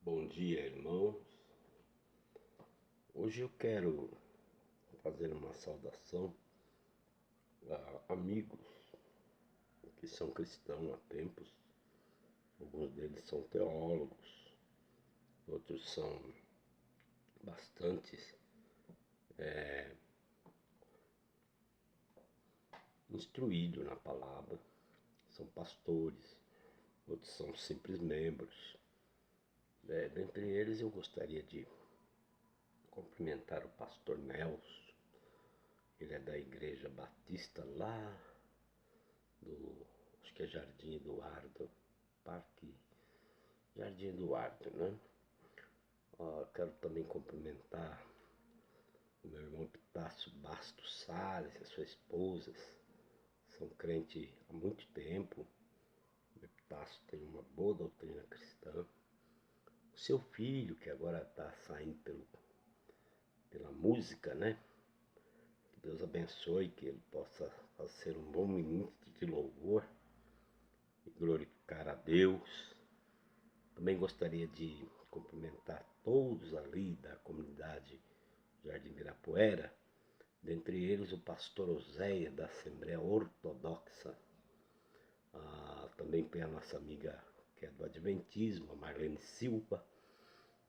Bom dia, irmãos. Hoje eu quero fazer uma saudação a amigos que são cristãos há tempos. Alguns deles são teólogos, outros são bastante instruídos na palavra, são pastores, outros são simples membros. Dentre eles eu gostaria de cumprimentar o pastor Nelson. Ele é da Igreja Batista lá acho que é Jardim Eduardo, Parque Jardim Eduardo, né? Quero também cumprimentar o meu irmão Pitácio Bastos Salles e a sua esposa. São crentes há muito tempo. O meu Pitácio tem uma boa doutrina cristã. O seu filho, que agora está saindo pela música, né? Que Deus abençoe, que ele possa ser um bom ministro de louvor e glorificar a Deus. Também gostaria de cumprimentar todos ali da comunidade Jardim Ibirapuera, dentre eles o pastor Oséia da Assembleia Ortodoxa. Também tem a nossa amiga que é do Adventismo, a Marlene Silva.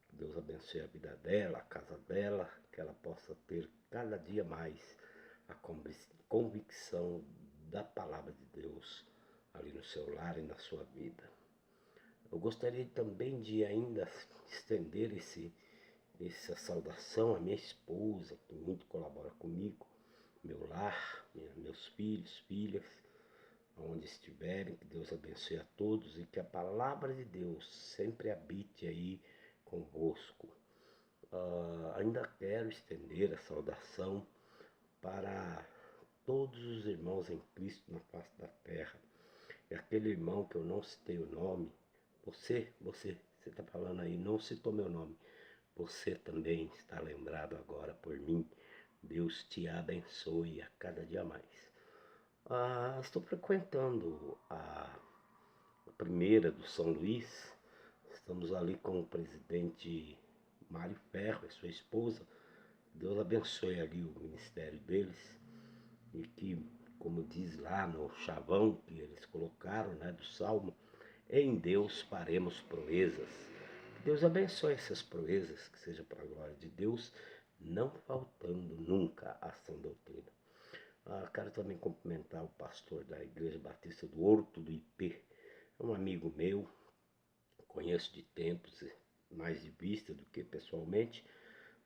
Que Deus abençoe a vida dela, a casa dela, que ela possa ter cada dia mais a convicção da palavra de Deus ali no seu lar e na sua vida. Eu gostaria também de ainda estender essa saudação à minha esposa, que muito colabora comigo, meu lar, meus filhos, filhas, onde estiverem, que Deus abençoe a todos e que a palavra de Deus sempre habite aí convosco. Ainda quero estender a saudação para todos os irmãos em Cristo na face da terra. E aquele irmão que eu não citei o nome, você está falando aí, não citou meu nome. Você também está lembrado agora por mim. Deus te abençoe a cada dia mais. Estou frequentando a primeira do São Luís. Estamos ali com o presidente Mário Ferro e sua esposa. Deus abençoe ali o ministério deles. E que, como diz lá no chavão que eles colocaram, né, do Salmo, em Deus faremos proezas. Que Deus abençoe essas proezas, que seja para a glória de Deus, não faltando nunca a sã doutrina. Quero também cumprimentar o pastor da Igreja Batista do Horto do IP. É um amigo meu, conheço de tempos, mais de vista do que pessoalmente,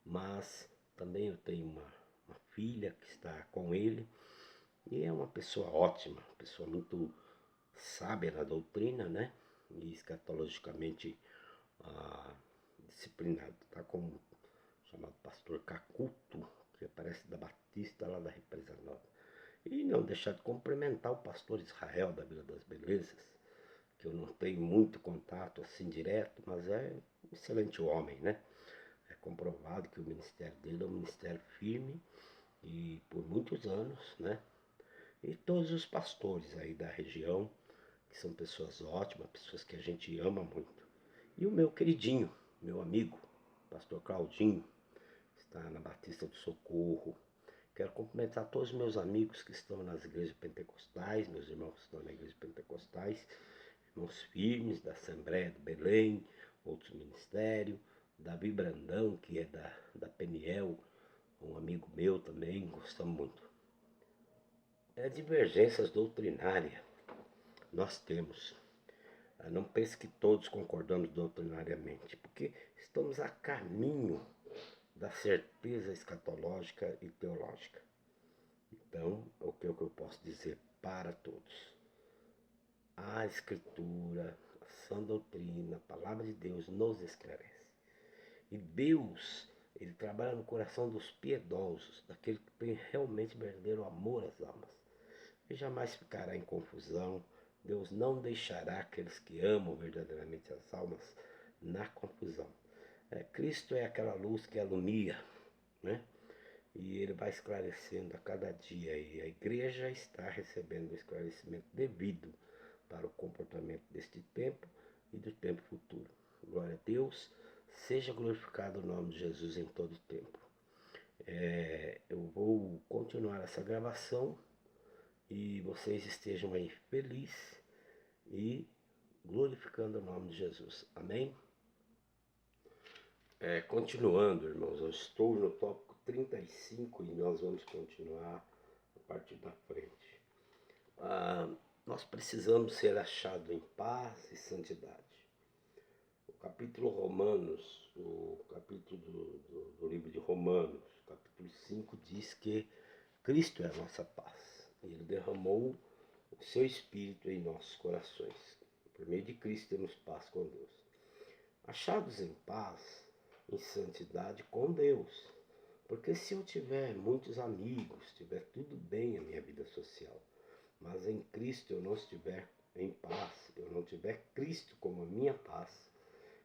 mas também eu tenho uma filha que está com ele, e é uma pessoa ótima, pessoa muito sábia na doutrina, né? E escatologicamente disciplinado. Está com o chamado pastor Cacuto, que aparece da Batista lá da Represa Nova. E não deixar de cumprimentar o pastor Israel da Vila das Belezas, que eu não tenho muito contato assim direto, mas é um excelente homem, né? É comprovado que o ministério dele é um ministério firme e por muitos anos, né? E todos os pastores aí da região, que são pessoas ótimas, pessoas que a gente ama muito. E o meu queridinho, meu amigo, pastor Claudinho, está na Batista do Socorro. Quero cumprimentar todos os meus amigos que estão nas igrejas pentecostais, meus irmãos que estão na igreja pentecostais, irmãos firmes da Assembleia do Belém, outros ministérios, Davi Brandão, que é da Peniel, um amigo meu também, gostamos muito. Divergências doutrinárias nós temos. Não pense que todos concordamos doutrinariamente, porque estamos a caminho da certeza escatológica e teológica. Então, o que eu posso dizer para todos? A Escritura, a sã doutrina, a palavra de Deus nos esclarece. E Deus, Ele trabalha no coração dos piedosos, daquele que tem realmente verdadeiro amor às almas. E jamais ficará em confusão. Deus não deixará aqueles que amam verdadeiramente as almas na confusão. Cristo é aquela luz que alumia, né? E ele vai esclarecendo a cada dia. E a igreja está recebendo o esclarecimento devido para o comportamento deste tempo e do tempo futuro. Glória a Deus. Seja glorificado o nome de Jesus em todo o tempo. Eu vou continuar essa gravação e vocês estejam aí felizes e glorificando o nome de Jesus. Amém? Continuando, irmãos, eu estou no tópico 35 e nós vamos continuar a partir da frente. Nós precisamos ser achados em paz e santidade. O capítulo Romanos, o capítulo do livro de Romanos, capítulo 5, diz que Cristo é a nossa paz. Ele derramou o seu Espírito em nossos corações. Por meio de Cristo temos paz com Deus. Achados em paz, em santidade com Deus. Porque se eu tiver muitos amigos, tiver tudo bem a minha vida social, mas em Cristo eu não estiver em paz, eu não tiver Cristo como a minha paz,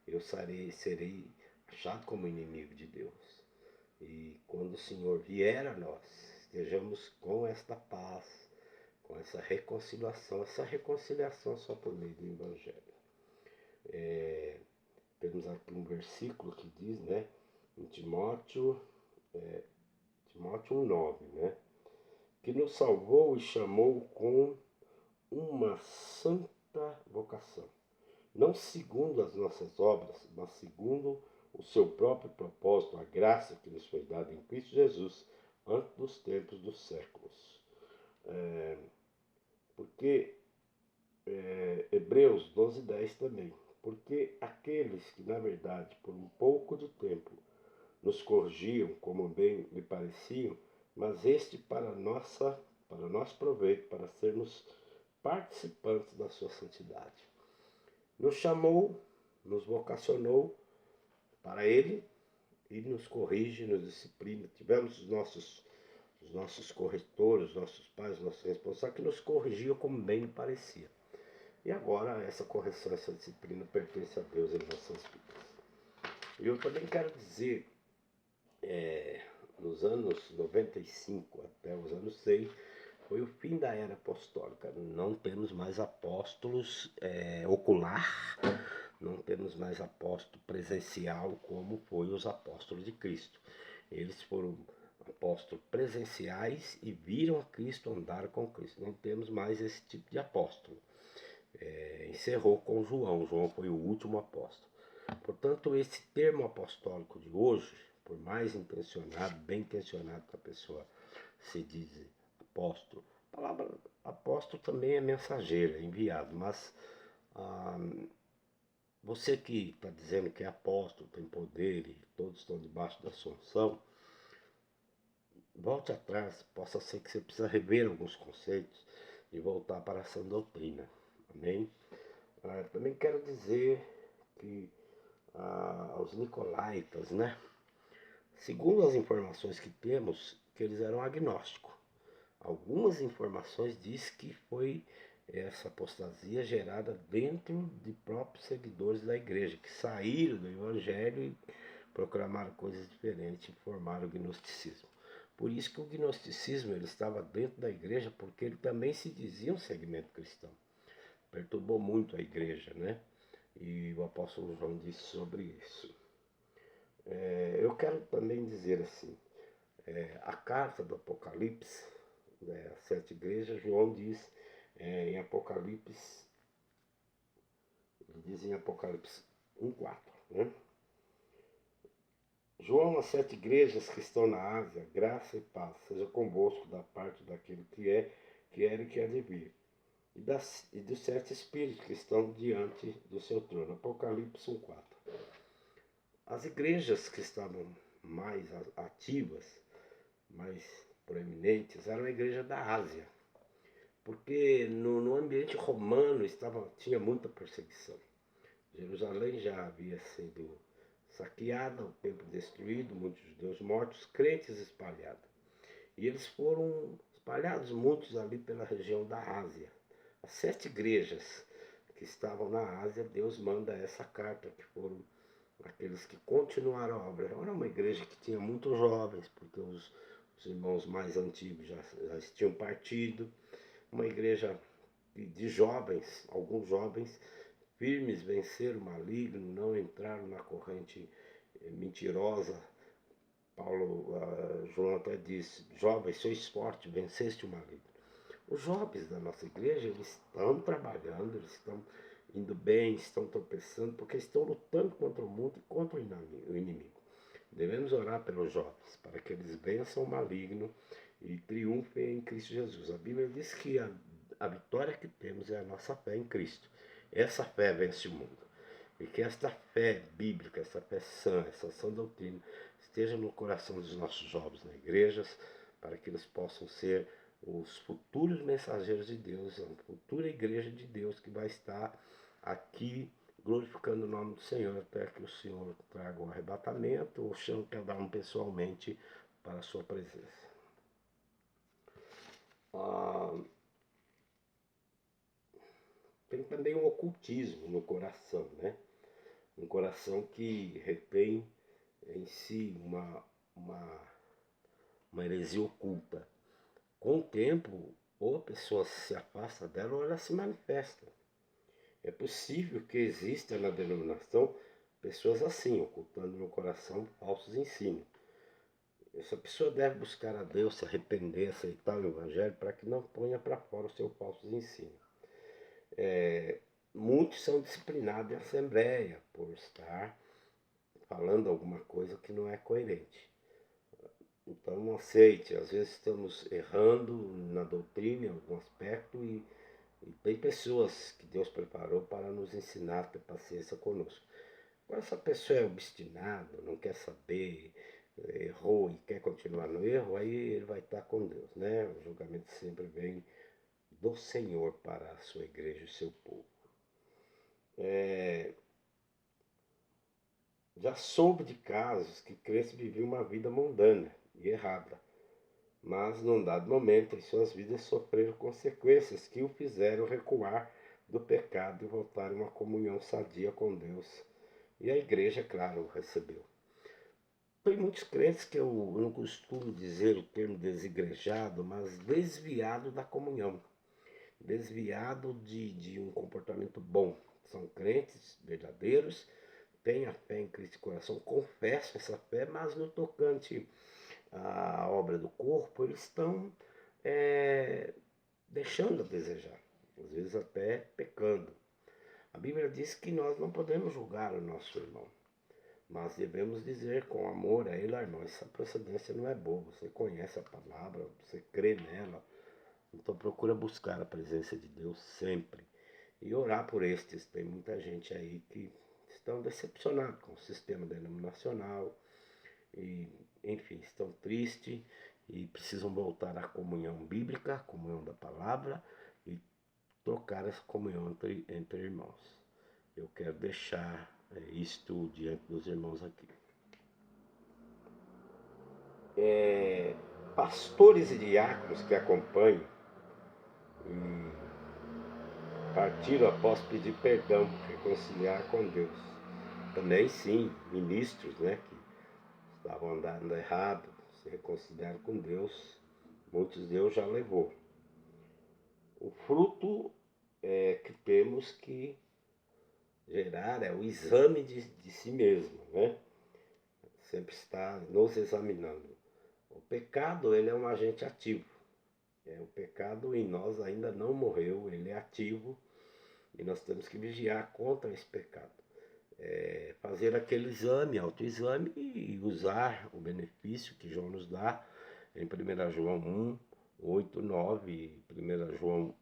eu serei achado como inimigo de Deus. E quando o Senhor vier a nós, estejamos com esta paz, com essa reconciliação só por meio do Evangelho. Temos aqui um versículo que diz, né, em Timóteo 1,9, né, que nos salvou e chamou com uma santa vocação, não segundo as nossas obras, mas segundo o seu próprio propósito, a graça que nos foi dada em Cristo Jesus, antes dos tempos dos séculos. Hebreus 12:10 também. Porque aqueles que, na verdade, por um pouco de tempo, nos corrigiam como bem lhe pareciam, mas este para nosso proveito, para sermos participantes da sua santidade. Nos chamou, nos vocacionou para ele e nos corrige, nos disciplina. Tivemos os nossos corretores, os nossos pais, os nossos responsáveis que nos corrigiam como bem lhe parecia. E agora essa correção, essa disciplina pertence a Deus em nossas vidas. E eu também quero dizer, nos anos 95 até os anos 100, foi o fim da era apostólica. Não temos mais apóstolos ocular, não temos mais apóstolo presencial como foi os apóstolos de Cristo. Eles foram apóstolos presenciais e viram a Cristo, andar com Cristo. Não temos mais esse tipo de apóstolo. Encerrou com João. João foi o último apóstolo. Portanto, esse termo apostólico de hoje, por mais intencionado, bem intencionado que a pessoa se diz apóstolo, a palavra apóstolo também é mensageiro, é enviado, mas você que está dizendo que é apóstolo, tem poder e todos estão debaixo da sua unção, volte atrás, possa ser que você precisa rever alguns conceitos e voltar para a sã doutrina. Amém? Também quero dizer que aos nicolaítas, né? Segundo as informações que temos, que eles eram agnósticos. Algumas informações diz que foi essa apostasia gerada dentro de próprios seguidores da igreja, que saíram do evangelho e proclamaram coisas diferentes e formaram o gnosticismo. Por isso que o gnosticismo ele estava dentro da igreja, porque ele também se dizia um segmento cristão. Perturbou muito a igreja, né? E o apóstolo João disse sobre isso. Eu quero também dizer assim, a carta do Apocalipse, né, as 7 igrejas, João diz em Apocalipse, ele diz em Apocalipse 1:4, né? João, as 7 igrejas que estão na Ásia, graça e paz seja convosco da parte daquele que era e que há de vir, e dos 7 espíritos que estão diante do seu trono. Apocalipse 1:4. As igrejas que estavam mais ativas, mais proeminentes, eram a igreja da Ásia, porque no ambiente romano tinha muita perseguição. Jerusalém já havia sido saqueada, o templo destruído, muitos judeus mortos, crentes espalhados. E eles foram espalhados muitos ali pela região da Ásia. As 7 igrejas que estavam na Ásia, Deus manda essa carta, que foram aqueles que continuaram a obra. Era uma igreja que tinha muitos jovens, porque os irmãos mais antigos já tinham partido. Uma igreja de jovens, alguns jovens firmes, venceram o maligno, não entraram na corrente mentirosa. João até diz: jovens, sois fortes, venceste o maligno. Os jovens da nossa igreja, eles estão trabalhando, eles estão indo bem, estão tropeçando, porque estão lutando contra o mundo e contra o inimigo. Devemos orar pelos jovens, para que eles vençam o maligno e triunfem em Cristo Jesus. A Bíblia diz que a vitória que temos é a nossa fé em Cristo. Essa fé vence o mundo. E que esta fé bíblica, essa fé sã, essa sã doutrina, esteja no coração dos nossos jovens nas igrejas, para que eles possam ser os futuros mensageiros de Deus, a futura igreja de Deus que vai estar aqui glorificando o nome do Senhor, até que o Senhor traga o arrebatamento, ou chame cada um pessoalmente para a sua presença. Tem também o ocultismo no coração, né? Um coração que retém em si uma heresia oculta. Com o tempo, ou a pessoa se afasta dela ou ela se manifesta. É possível que exista na denominação pessoas assim, ocultando no coração falsos ensinos. Essa pessoa deve buscar a Deus, se arrepender, aceitar o Evangelho, para que não ponha para fora o seu falsos ensino. Muitos são disciplinados em assembleia por estar falando alguma coisa que não é coerente. Então não aceite, às vezes estamos errando na doutrina, em algum aspecto, e tem pessoas que Deus preparou para nos ensinar a ter paciência conosco. Agora, essa pessoa é obstinada, não quer saber, errou e quer continuar no erro, aí ele vai estar com Deus, né? O julgamento sempre vem do Senhor para a sua igreja e o seu povo. Já soube de casos que crentes viviam uma vida mundana e errada, mas num dado momento em suas vidas sofreram consequências que o fizeram recuar do pecado e voltar a uma comunhão sadia com Deus. E a igreja, claro, o recebeu. Tem muitos crentes que eu não costumo dizer o termo desigrejado, mas desviado da comunhão, desviado de um comportamento bom. São crentes verdadeiros, têm a fé em Cristo de coração, confessam essa fé, mas no tocante à obra do corpo, eles estão deixando a desejar, às vezes até pecando. A Bíblia diz que nós não podemos julgar o nosso irmão, mas devemos dizer com amor a ele: irmão, essa procedência não é boa, você conhece a palavra, você crê nela, então procura buscar a presença de Deus sempre e orar por estes. Tem muita gente aí que estão decepcionados com o sistema denominacional e, enfim, estão tristes e precisam voltar à comunhão bíblica, à comunhão da palavra, e trocar essa comunhão entre irmãos. Eu quero deixar isto diante dos irmãos aqui. Pastores e diáconos que acompanham e partiram após pedir perdão, reconciliar com Deus. Também sim, ministros, né, que estavam andando errado, se reconciliaram com Deus. Muitos Deus já levou. O fruto que temos que gerar é o exame de si mesmo, né? Sempre está nos examinando. O pecado, ele é um agente ativo. O pecado em nós ainda não morreu, ele é ativo e nós temos que vigiar contra esse pecado. Fazer aquele exame, autoexame, e usar o benefício que João nos dá em 1 João 1, 8, 9, 1 João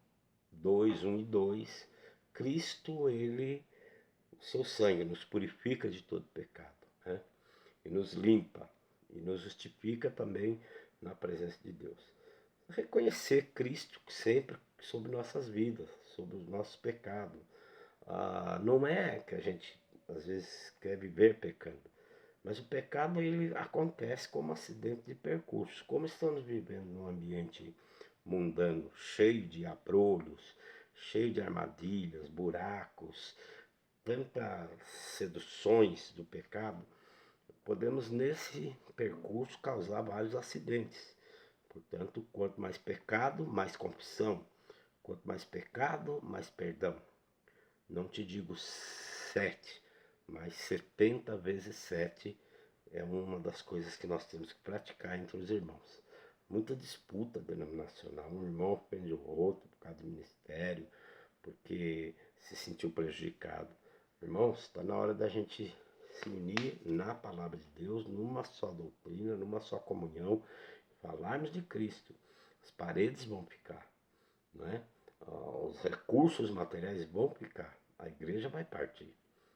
2, 1 e 2. Cristo, ele, o seu sangue nos purifica de todo pecado, né? E nos limpa e nos justifica também na presença de Deus. Reconhecer Cristo sempre sobre nossas vidas, sobre os nossos pecados. Não é que a gente às vezes quer viver pecando, mas o pecado ele acontece como acidente de percurso. Como estamos vivendo num ambiente mundano, cheio de abrolhos, cheio de armadilhas, buracos, tantas seduções do pecado, podemos nesse percurso causar vários acidentes. Portanto, quanto mais pecado, mais confissão. Quanto mais pecado, mais perdão. não te digo 7, mas 70 vezes 7 é uma das coisas que nós temos que praticar entre os irmãos. Muita disputa denominacional, um irmão ofende o outro por causa do ministério, porque se sentiu prejudicado. Irmãos, está na hora da gente se unir na palavra de Deus, numa só doutrina, numa só comunhão, falarmos de Cristo. As paredes vão ficar, não é? Os recursos materiais vão ficar, a igreja vai partir.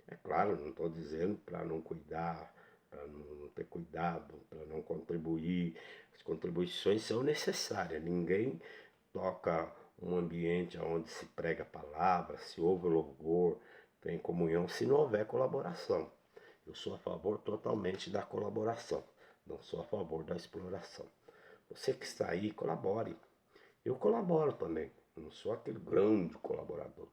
É claro, não estou dizendo para não cuidar, para não ter cuidado, para não contribuir. As contribuições são necessárias. Ninguém toca um ambiente onde se prega a palavra, se ouve louvor, tem comunhão, se não houver colaboração. Eu sou a favor totalmente da colaboração, não sou a favor da exploração. Você que está aí, colabore. Eu colaboro também, eu não sou aquele grande colaborador,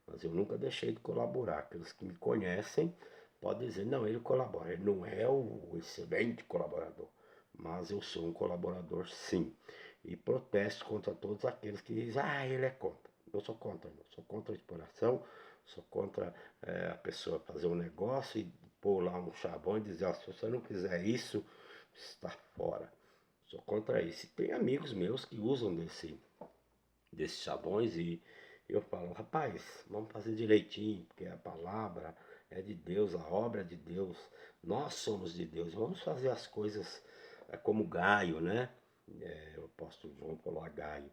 mas eu nunca deixei de colaborar. Aqueles que me conhecem podem dizer, não, ele colabora, ele não é o excelente colaborador, mas eu sou um colaborador sim. E protesto contra todos aqueles que dizem, ele é contra. Eu sou contra, eu sou contra a exploração, sou contra a pessoa fazer um negócio e pôr lá um chavão e dizer, se você não fizer isso, está fora. Sou contra isso. E tem amigos meus que usam desses chavões e eu falo, rapaz, vamos fazer direitinho, porque a palavra é de Deus, a obra é de Deus, nós somos de Deus, vamos fazer as coisas como Gaio, né? O apóstolo João falou a Gaio.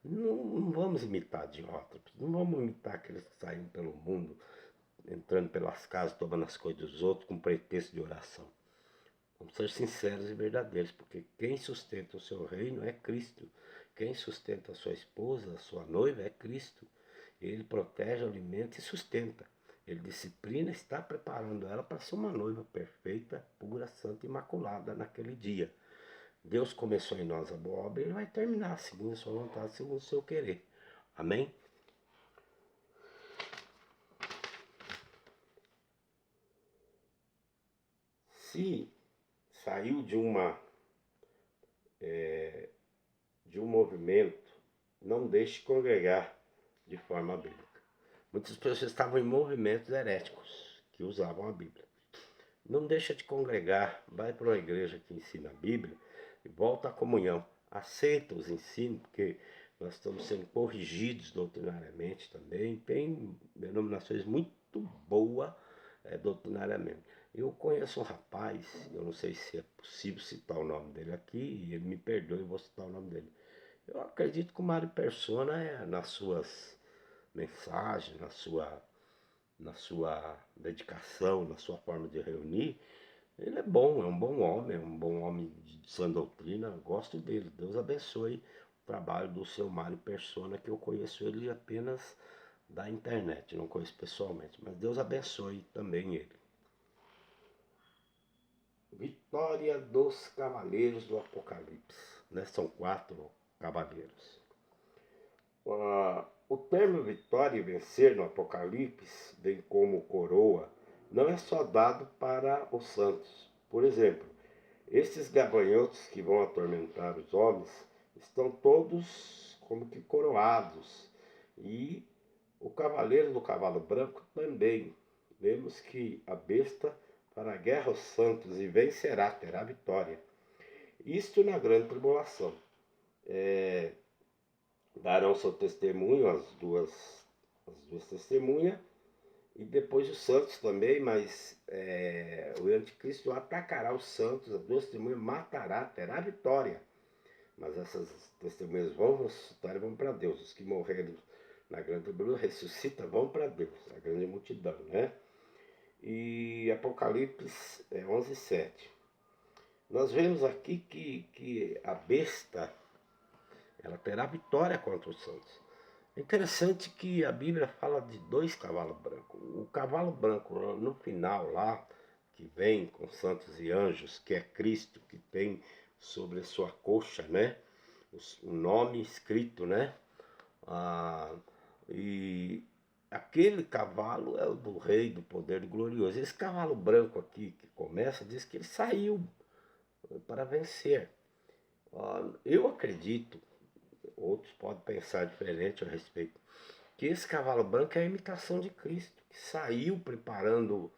Não vamos imitar idiotas, não vamos imitar aqueles que saem pelo mundo, entrando pelas casas, tomando as coisas dos outros com pretexto de oração. Vamos ser sinceros e verdadeiros, porque quem sustenta o seu reino é Cristo. Quem sustenta a sua esposa, a sua noiva, é Cristo. Ele protege, alimenta e sustenta. Ele disciplina e está preparando ela para ser uma noiva perfeita, pura, santa e imaculada naquele dia. Deus começou em nós a boa obra e Ele vai terminar segundo a sua vontade, segundo o seu querer. Amém? Se saiu de um movimento, não deixe congregar de forma bíblica. Muitas pessoas estavam em movimentos heréticos que usavam a Bíblia. Não deixa de congregar, vai para uma igreja que ensina a Bíblia e volta à comunhão. Aceita os ensinos, porque nós estamos sendo corrigidos doutrinariamente também. Tem denominações muito boas doutrinariamente. Eu conheço um rapaz, eu não sei se é possível citar o nome dele aqui, e ele me perdoe, eu vou citar o nome dele. Eu acredito que o Mário Persona, nas suas mensagens, na sua dedicação, na sua forma de reunir, ele é bom, é um bom homem de sã doutrina, gosto dele. Deus abençoe o trabalho do seu Mário Persona, que eu conheço ele apenas da internet, não conheço pessoalmente, mas Deus abençoe também ele. Vitória dos Cavaleiros do Apocalipse, né? São 4 cavaleiros. O termo vitória e vencer no Apocalipse, bem como coroa, não é só dado para os santos. Por exemplo, esses gafanhotos que vão atormentar os homens estão todos como que coroados. E o cavaleiro do cavalo branco também. Vemos que a besta para a guerra aos santos e vencerá, terá vitória. Isto na grande tribulação. Darão seu testemunho, as duas testemunhas, e depois os santos também, mas o anticristo atacará os santos, as duas testemunhas matará, terá vitória. Mas essas testemunhas vão ressuscitar e vão para Deus. Os que morreram na grande tribulação ressuscitam, vão para Deus, a grande multidão, né? E Apocalipse 11:7. Nós vemos aqui que a besta, ela terá vitória contra os santos. É interessante que a Bíblia fala de 2 cavalos brancos. O cavalo branco no final lá, que vem com santos e anjos, que é Cristo, que tem sobre a sua coxa, né? O nome escrito, né? E aquele cavalo é o do rei, do poder glorioso. Esse cavalo branco aqui que começa, diz que ele saiu para vencer. Eu acredito, outros podem pensar diferente a respeito, que esse cavalo branco é a imitação de Cristo, que saiu preparando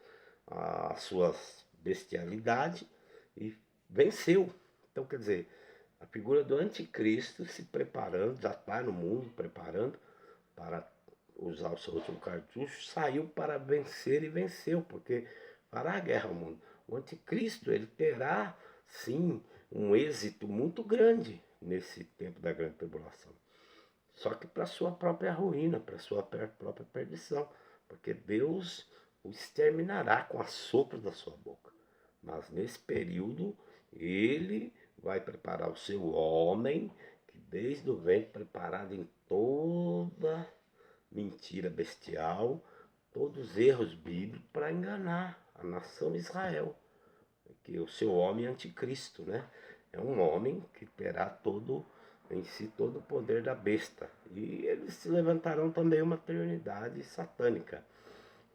a sua bestialidade e venceu. Então, quer dizer, a figura do anticristo se preparando, já está no mundo preparando para usar o seu último cartucho, saiu para vencer e venceu, porque fará a guerra ao mundo. O anticristo, ele terá, sim, um êxito muito grande nesse tempo da grande tribulação. Só que para sua própria ruína, para sua própria perdição, porque Deus o exterminará com a sopro da sua boca. Mas nesse período, ele vai preparar o seu homem, que desde o ventre preparado em toda mentira bestial, todos os erros bíblicos para enganar a nação de Israel. Que o seu homem é anticristo, né? É um homem que terá todo em si todo o poder da besta. E eles se levantarão também uma trindade satânica,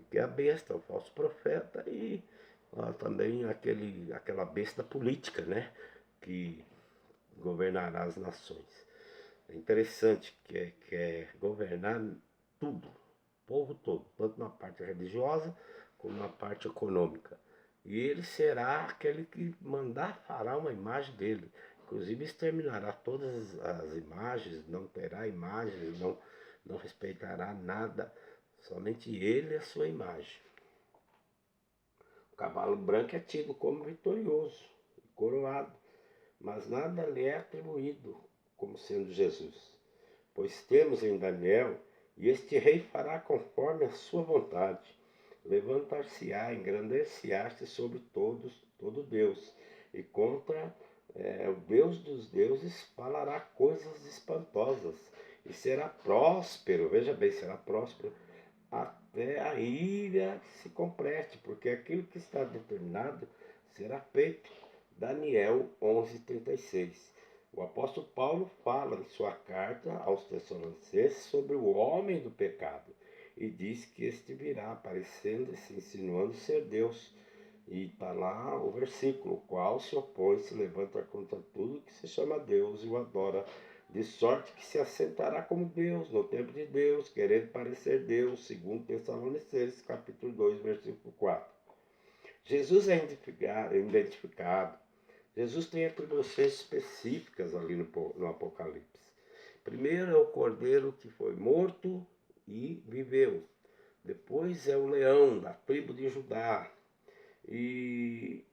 que é a besta, o falso profeta e também aquela besta política, né? Que governará as nações. É interessante que quer governar tudo, o povo todo, tanto na parte religiosa como na parte econômica. E ele será aquele que mandar fará uma imagem dele. Inclusive exterminará todas as imagens, não terá imagens, não respeitará nada, somente ele e a sua imagem. O cavalo branco é tido como vitorioso, coroado, mas nada lhe é atribuído como sendo Jesus. Pois temos em Daniel, e este rei fará conforme a sua vontade. Levantar-se-á, engrandecer-se sobre todo Deus, e contra o Deus dos deuses falará coisas espantosas, e será próspero, veja bem, será próspero, até a ira se complete, porque aquilo que está determinado será feito. Daniel 11:36. O apóstolo Paulo fala em sua carta aos Tessalonicenses sobre o homem do pecado e diz que este virá aparecendo e se insinuando ser Deus. E está lá o versículo, o qual se opõe, se levanta contra tudo que se chama Deus e o adora, de sorte que se assentará como Deus no tempo de Deus, querendo parecer Deus, segundo Tessalonicenses capítulo 2, versículo 4. Jesus é identificado. Jesus tem atribuições específicas ali no Apocalipse. Primeiro é o cordeiro que foi morto e viveu. Depois é o leão da tribo de Judá. E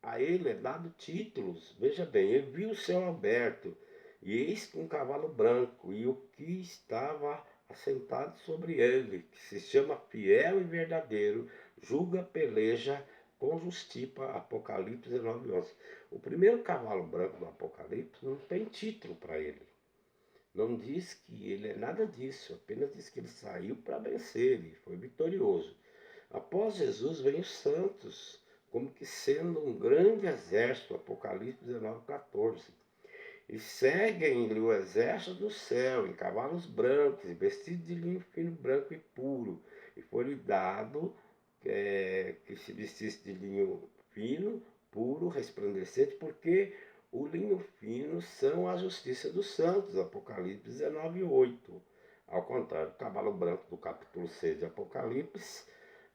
a ele é dado títulos. Veja bem, ele viu o céu aberto, e eis que um cavalo branco, e o que estava assentado sobre ele, que se chama fiel e verdadeiro, julga, peleja com justiça. Apocalipse 19:11. O primeiro cavalo branco do Apocalipse não tem título para ele. Não diz que ele é nada disso, apenas diz que ele saiu para vencer e foi vitorioso. Após Jesus vem os santos, como que sendo um grande exército, Apocalipse 19:14. E seguem-lhe o exército do céu, em cavalos brancos, vestidos de linho fino, branco e puro. E foi-lhe dado que se vestisse de linho fino, puro, resplandecente, porque o linho fino são a justiça dos santos, Apocalipse 19:8. Ao contrário, o cavalo branco do capítulo 6 de Apocalipse,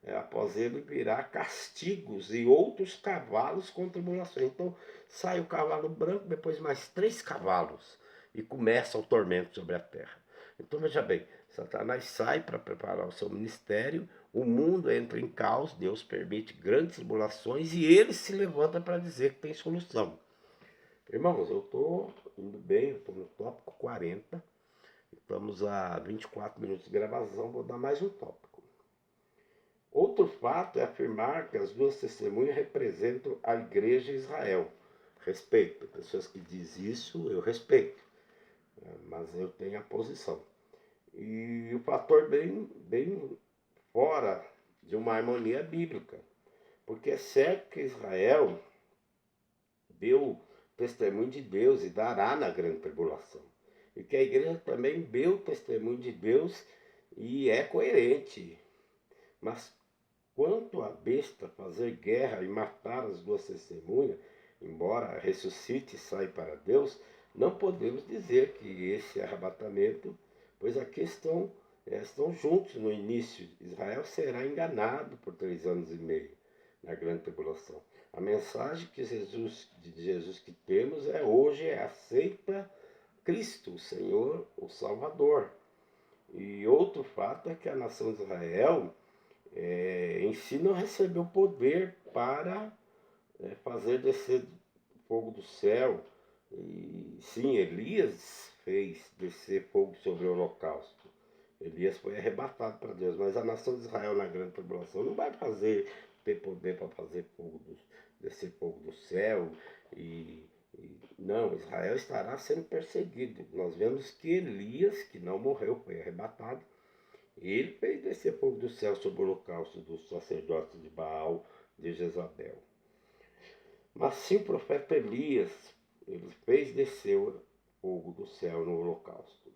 após ele virá castigos e outros cavalos com tribulações. Então sai o cavalo branco, depois mais 3 cavalos, e começa o tormento sobre a terra. Então veja bem, Satanás sai para preparar o seu ministério, o mundo entra em caos, Deus permite grandes tribulações e ele se levanta para dizer que tem solução. Irmãos, eu estou indo bem, eu estou no tópico 40, estamos a 24 minutos de gravação, vou dar mais um tópico. Outro fato é afirmar que as duas testemunhas representam a igreja e Israel. Respeito, pessoas que dizem isso, eu respeito, mas eu tenho a posição. E o fator bem fora de uma harmonia bíblica, porque é certo que Israel deu testemunho de Deus e dará na grande tribulação, e que a igreja também deu testemunho de Deus e é coerente, mas quanto à besta fazer guerra e matar as duas testemunhas, embora ressuscite e saia para Deus, não podemos dizer que esse arrebatamento, pois aqui estão estão juntos no início. Israel será enganado por 3 anos e meio na grande tribulação. A mensagem de Jesus que temos hoje aceita Cristo, o Senhor, o Salvador. E outro fato é que a nação de Israel em si não recebeu poder para fazer descer fogo do céu. E sim, Elias fez descer fogo sobre o holocausto. Elias foi arrebatado para Deus, mas a nação de Israel na grande tribulação não vai ter poder para fazer descer fogo do céu. Não, Israel estará sendo perseguido. Nós vemos que Elias, que não morreu, foi arrebatado. Ele fez descer fogo do céu sobre o holocausto dos sacerdotes de Baal, de Jezabel. Mas sim o profeta Elias, ele fez descer o fogo do céu no holocausto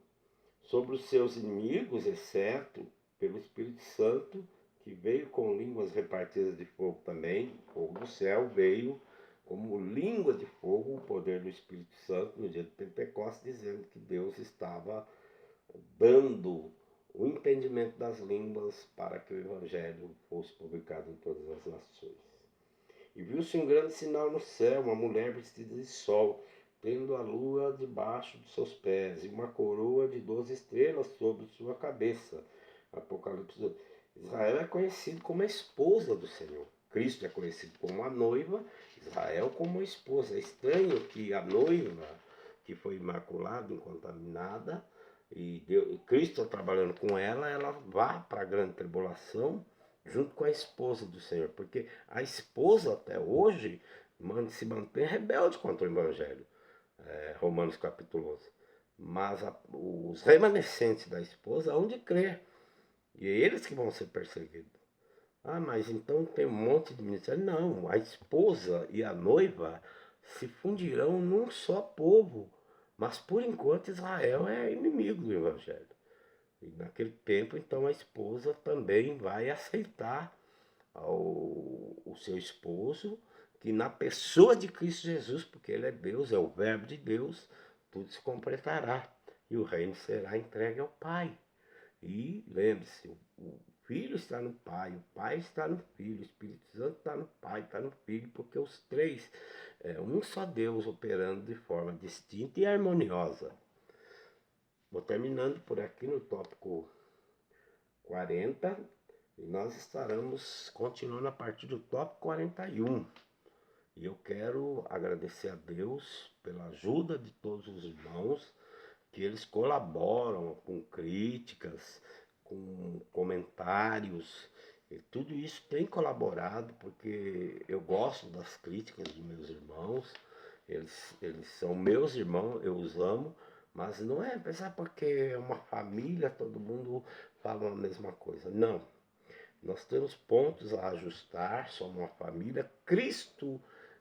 sobre os seus inimigos, exceto pelo Espírito Santo, que veio com línguas repartidas de fogo também. O fogo do céu veio como língua de fogo, o poder do Espírito Santo no dia de Pentecostes, dizendo que Deus estava dando o entendimento das línguas para que o Evangelho fosse publicado em todas as nações. E viu-se um grande sinal no céu, uma mulher vestida de sol, tendo a lua debaixo de seus pés, e uma coroa de 12 estrelas sobre sua cabeça. Apocalipse 12. Israel é conhecido como a esposa do Senhor. Cristo é conhecido como a noiva, Israel como a esposa. É estranho que a noiva, que foi imaculada, incontaminada, e Cristo está trabalhando com ela vá para a grande tribulação, junto com a esposa do Senhor, porque a esposa até hoje se mantém rebelde contra o Evangelho, Romanos capítulo 11. Mas os remanescentes da esposa hão de crer, e é eles que vão ser perseguidos. Ah, mas então tem um monte de ministério. Não, a esposa e a noiva se fundirão num só povo, mas por enquanto Israel é inimigo do Evangelho. E naquele tempo, então, a esposa também vai aceitar o seu esposo, que na pessoa de Cristo Jesus, porque ele é Deus, é o verbo de Deus, tudo se completará e o reino será entregue ao Pai. E lembre-se, o Filho está no Pai, o Pai está no Filho, o Espírito Santo está no Pai, está no Filho, porque os três é um só Deus operando de forma distinta e harmoniosa. Vou terminando por aqui no tópico 40, e nós estaremos continuando a partir do tópico 41. E eu quero agradecer a Deus pela ajuda de todos os irmãos, que eles colaboram com críticas, com comentários. E tudo isso tem colaborado, porque eu gosto das críticas dos meus irmãos. Eles são meus irmãos, eu os amo, mas não é pensar porque é uma família, todo mundo fala a mesma coisa. Não. Nós temos pontos a ajustar, somos uma família. Cristo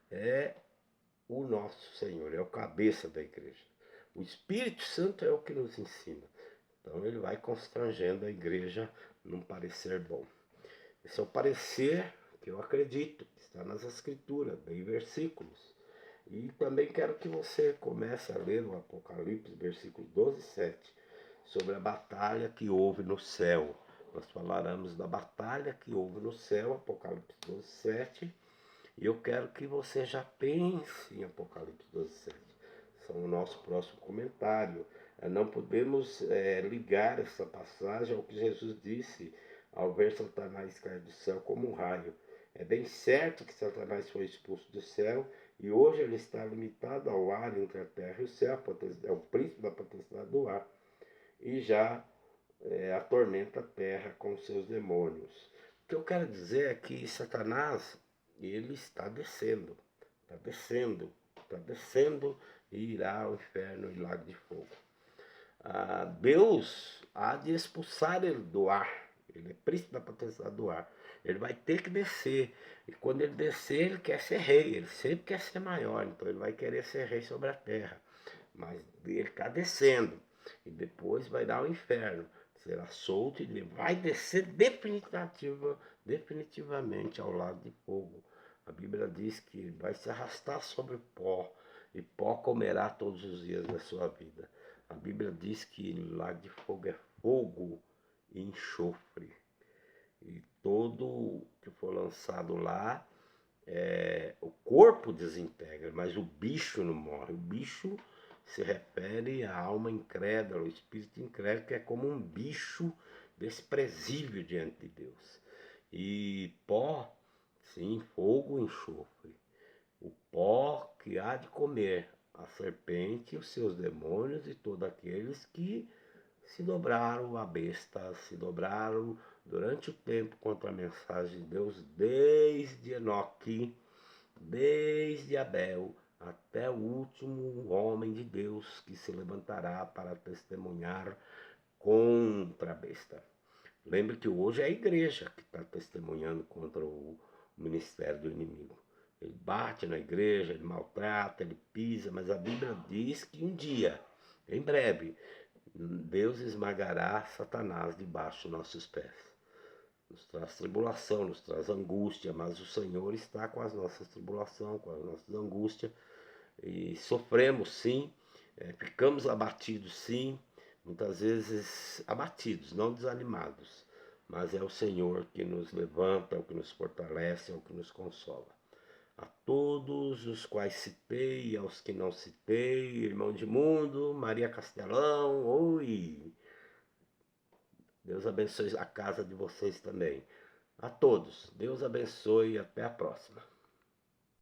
é o nosso Senhor, é o cabeça da igreja. O Espírito Santo é o que nos ensina. Então ele vai constrangendo a igreja num parecer bom. Esse é o parecer que eu acredito, que está nas Escrituras, em versículos. E também quero que você comece a ler o Apocalipse, versículos 12 e 7, sobre a batalha que houve no céu. Nós falaremos da batalha que houve no céu, Apocalipse 12, 7. E eu quero que você já pense em Apocalipse 12, 7. São o nosso próximo comentário. Não podemos ligar essa passagem ao que Jesus disse ao ver Satanás cair do céu como um raio. É bem certo que Satanás foi expulso do céu e hoje ele está limitado ao ar entre a terra e o céu, é o príncipe da potestade do ar, e já atormenta a terra com seus demônios. O que eu quero dizer é que Satanás, ele está descendo, está descendo, está descendo e irá ao inferno e lago de fogo. Deus há de expulsar ele do ar, ele é príncipe da potestade do ar. Ele vai ter que descer, e quando ele descer, ele quer ser rei, ele sempre quer ser maior, então ele vai querer ser rei sobre a terra. Mas ele está descendo, e depois vai dar ao inferno, será solto e ele vai descer definitivamente ao lago de fogo. A Bíblia diz que ele vai se arrastar sobre o pó, e pó comerá todos os dias da sua vida. A Bíblia diz que o lago de fogo é fogo e enxofre. E todo que for lançado lá, o corpo desintegra, mas o bicho não morre. O bicho se refere à alma incrédula, o espírito incrédulo, que é como um bicho desprezível diante de Deus. E pó, sim, fogo e enxofre. O pó que há de comer a serpente, os seus demônios e todos aqueles que se dobraram à besta, se dobraram durante o tempo contra a mensagem de Deus, desde Enoque, desde Abel, até o último homem de Deus que se levantará para testemunhar contra a besta. Lembre que hoje é a igreja que está testemunhando contra o ministério do inimigo. Ele bate na igreja, ele maltrata, ele pisa, mas a Bíblia diz que um dia, em breve, Deus esmagará Satanás debaixo dos nossos pés. Nos traz tribulação, nos traz angústia, mas o Senhor está com as nossas tribulações, com as nossas angústias, e sofremos sim, ficamos abatidos sim, muitas vezes abatidos, não desanimados, mas é o Senhor que nos levanta, é o que nos fortalece, é o que nos consola. A todos os quais citei e aos que não citei, irmão de mundo, Maria Castelão, oi! Deus abençoe a casa de vocês também. A todos, Deus abençoe e até a próxima.